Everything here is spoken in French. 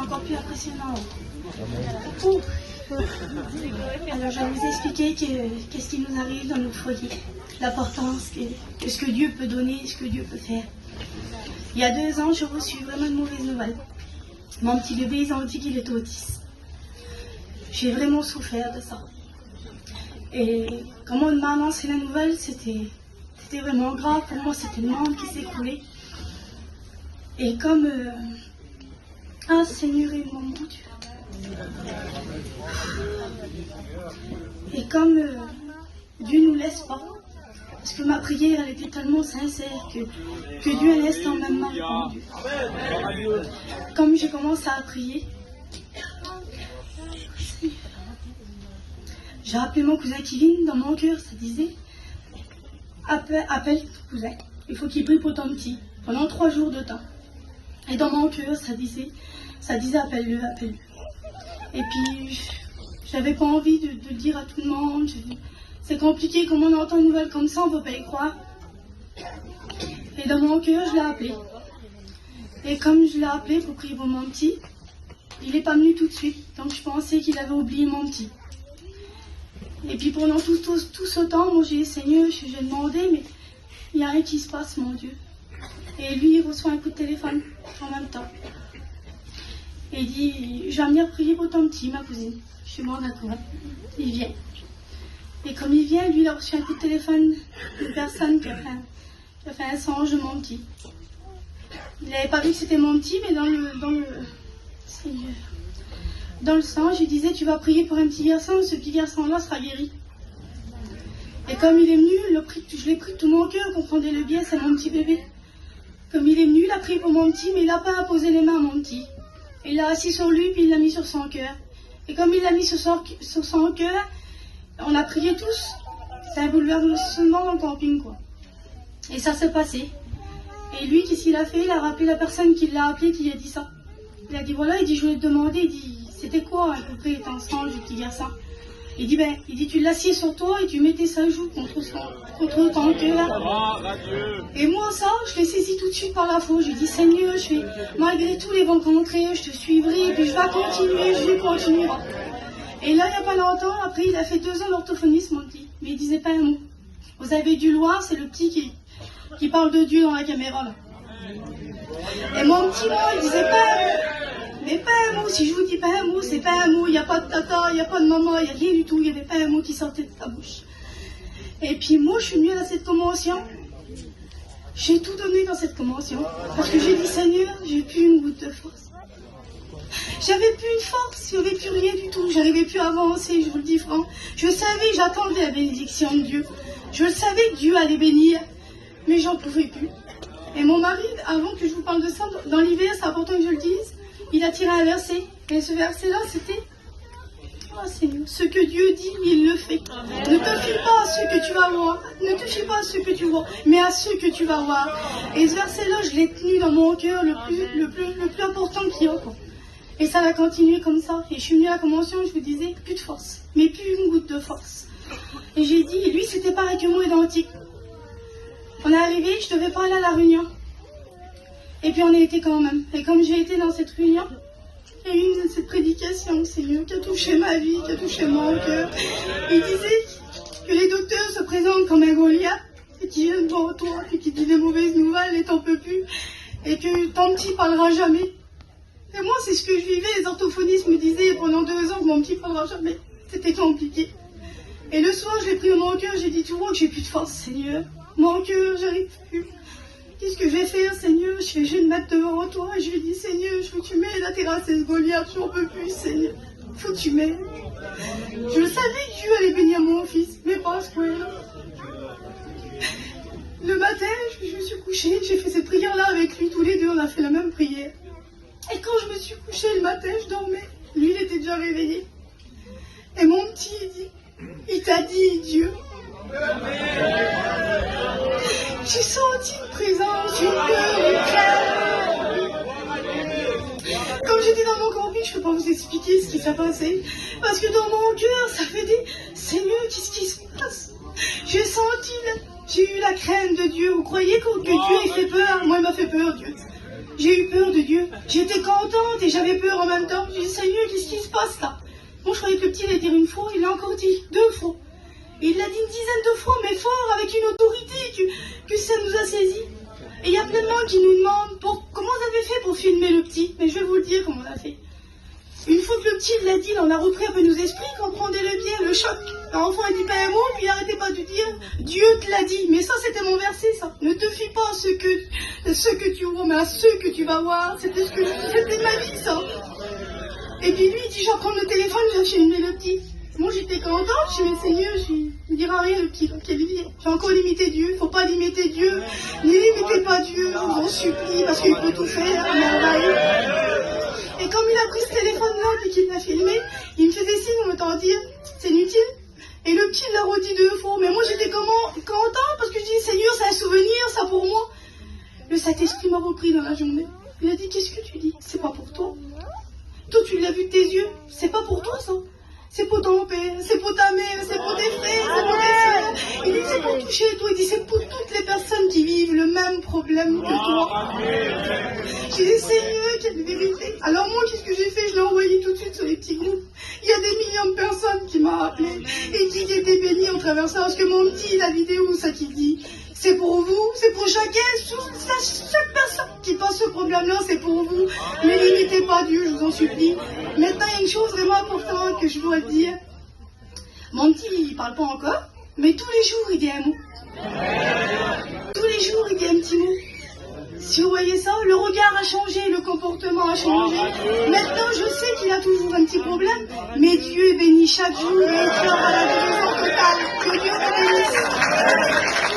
encore plus impressionnant. Ouh. Alors je vais vous expliquer qu'est-ce qui nous arrive dans notre foyer, l'importance de ce que Dieu peut donner, ce que Dieu peut faire. Il y a 2 ans, j'ai reçu vraiment de mauvaises nouvelles. Mon petit bébé, ils ont dit qu'il était autiste. J'ai vraiment souffert de ça. Et quand on m'a annoncé la nouvelle, c'était vraiment grave. Pour moi, c'était le monde qui s'écroulait. Et comme... Ah, Seigneur, mon Dieu. Et comme Dieu ne nous laisse pas, parce que ma prière, elle était tellement sincère que Dieu, un instant même m'a répondu. Comme j'ai commencé à prier, j'ai appelé mon cousin Kevin. Dans mon cœur, ça disait appelle ton cousin, il faut qu'il prie pour ton petit pendant 3 jours de temps. Et dans mon cœur, ça disait appelle-le, appelle-le. Et puis j'avais pas envie de le dire à tout le monde. C'est compliqué, comme on entend une nouvelle comme ça, on ne peut pas y croire. Et dans mon cœur, je l'ai appelé. Et comme je l'ai appelé pour prier pour mon petit, il n'est pas venu tout de suite. Donc je pensais qu'il avait oublié mon petit. Et puis pendant tout ce temps, moi j'ai dit, Seigneur, j'ai demandé, mais il n'y a rien qui se passe, mon Dieu. Et lui, il reçoit un coup de téléphone en même temps. Et il dit, je vais venir prier pour ton petit, ma cousine. Je suis bon, d'accord. Il vient. Et comme il vient, lui, il a reçu un coup de téléphone d'une personne qui a fait un songe de mon petit. Il n'avait pas vu que c'était mon petit, mais dans le songe, il disait, tu vas prier pour un petit garçon, ce petit garçon-là sera guéri. Et comme il est venu, je l'ai pris de tout mon cœur, comprenez-le bien, c'est mon petit bébé. Comme il est venu, il a prié pour mon petit, mais il n'a pas posé les mains à mon petit. Il l'a assis sur lui, puis il l'a mis sur son cœur. Et comme il l'a mis sur son cœur, on a prié tous. C'est un bouleversement dans le camping, quoi. Et ça s'est passé. Et lui, qu'est-ce qu'il a fait? Il a rappelé la personne qui l'a appelé, qui a dit ça. Il a dit, voilà, il dit, je voulais te demander, il dit, c'était quoi à peu près ton songe du petit garçon? Il dit, tu l'assieds sur toi et tu mettais sa joue contre ton cœur. Et moi, ça, je l'ai saisi tout de suite par la foi. J'ai dit, Seigneur, malgré tous les vents contraires, je te suivrai, et puis je vais continuer. Et là, il n'y a pas longtemps, après, il a fait 2 ans d'orthophonisme, mon petit. Mais il disait pas un mot. Vous avez dû le voir, c'est le petit qui parle de Dieu dans la caméra, là. Et mon petit, moi, il disait pas un mot. Mais pas un mot, si je vous dis pas un mot, c'est pas un mot, il n'y a pas de tata, il n'y a pas de maman, il n'y a rien du tout, il n'y avait pas un mot qui sortait de sa bouche. Et puis moi, je suis venue à cette convention, j'ai tout donné dans cette convention, parce que j'ai dit, Seigneur, j'ai plus une goutte de force. J'avais plus une force, j'avais plus rien du tout, j'arrivais plus à avancer, je vous le dis franc. Je savais, j'attendais la bénédiction de Dieu, je savais que Dieu allait bénir, mais j'en pouvais plus. Et mon mari, avant que je vous parle de ça, dans l'hiver, c'est important que je le dise, il a tiré un verset. Et ce verset-là, c'était oh Seigneur, ce que Dieu dit, il le fait. Ne te fie pas à ce que tu vas voir. Ne te fie pas à ce que tu vois, mais à ce que tu vas voir. Et ce verset-là, je l'ai tenu dans mon cœur le plus important qu'il y a. Et ça va continuer comme ça. Et je suis venue à la convention, je vous disais, plus de force. Mais plus une goutte de force. Et j'ai dit, lui, c'était pareil que moi, identique. On est arrivé, je devais pas aller à la réunion. Et puis on y était quand même. Et comme j'ai été dans cette réunion, il y a eu cette prédication, Seigneur, qui a touché ma vie, qui a touché mon cœur. Il disait que les docteurs se présentent comme un Goliath, et qui viennent devant toi, et qui dit des mauvaises nouvelles, et t'en peux plus, et que ton petit parlera jamais. Et moi, c'est ce que je vivais. Les orthophonistes me disaient pendant 2 ans que mon petit parlera jamais. C'était compliqué. Et le soir, je l'ai pris dans mon cœur, j'ai dit, tu vois que j'ai plus de force, Seigneur. Mon cœur, j'arrive plus. Qu'est-ce que je vais faire, Seigneur? Je vais me mettre devant toi et je lui dis, Seigneur, je veux que tu m'aides à terrasser ce Goliath, j'en peux plus, Seigneur. Faut que tu m'aides. Je savais que Dieu allait bénir mon fils, mais pas à ce point-là. Le matin, je me suis couchée, j'ai fait cette prière-là avec lui, tous les deux, on a fait la même prière. Et quand je me suis couchée le matin, je dormais. Lui, il était déjà réveillé. Et mon petit, il t'a dit, Dieu. J'ai senti une présence, une peur, une crainte. Comme j'étais dans mon camping, je ne peux pas vous expliquer ce qui s'est passé. Parce que dans mon cœur, ça fait des... Seigneur, qu'est-ce qui se passe? J'ai eu la crainte de Dieu. Vous croyez que Dieu il fait peur? Moi, il m'a fait peur, Dieu. J'ai eu peur de Dieu. J'étais contente et j'avais peur en même temps. J'ai dit, Seigneur, qu'est-ce qui se passe là? Moi, je croyais que le petit allait dire une fois, il l'a encore dit 2 fois. Et il l'a dit une dizaine de fois, mais fort, avec une autorité que ça nous a saisis. Et il y a plein de monde qui nous demandent comment vous avez fait pour filmer le petit. Mais je vais vous le dire comment on a fait. Une fois que le petit l'a dit, on a repris un peu nos esprits, comprenez le bien, le choc. L'enfant a dit pas un mot, puis il arrêtait pas de dire Dieu te l'a dit. Mais ça, c'était mon verset, ça. Ne te fie pas à ceux que tu vois, mais à ceux que tu vas voir. C'était ma vie, ça. Et puis lui, il dit, je vais prendre le téléphone, je vais filmer le petit. Moi, j'étais contente, je suis Seigneur, il ne dira rien, le petit, quelle vie. J'ai encore limité Dieu, il ne faut pas limiter Dieu. Ne limitez pas Dieu, je vous en supplie, parce qu'il peut tout faire, merveille. Et comme il a pris ce téléphone-là, puis qu'il l'a filmé, il me faisait signe en me disant dire, c'est inutile. Et le petit l'a redit 2 fois. Mais moi, j'étais content, parce que je dis, Seigneur, c'est un souvenir, ça pour moi. Le Saint-Esprit m'a repris dans la journée. Il a dit, qu'est-ce que tu dis? C'est pas pour toi. Toi, tu l'as vu de tes yeux. C'est pas pour toi, ça. C'est pour ton père, c'est pour ta mère, c'est pour tes frères, c'est pour tes soeurs. Il dit, c'est pour toucher toi. Il dit, c'est pour toutes les personnes qui vivent le même problème que toi. J'ai dit, Seigneur, quelle vérité. Alors moi, qu'est-ce que j'ai fait? Je l'ai envoyé tout de suite sur les petits groupes. Il y a des millions de personnes qui m'ont appelé et qui étaient bénies en traversant. Parce que mon petit, la vidéo, ça qui dit, c'est pour vous, c'est pour chacun, chaque personne qui passe ce problème-là, c'est pour vous. Ne limitez pas Dieu, je vous en supplie. Maintenant, il y a une chose vraiment importante que je dois dire. Mon petit, il parle pas encore, mais tous les jours, il dit un mot. Tous les jours, il dit un petit mot. Si vous voyez ça, le regard a changé, le comportement a changé. Maintenant, je sais qu'il a toujours un petit problème, mais Dieu bénit chaque jour et il fera la guérison totale. Que Dieu le bénisse.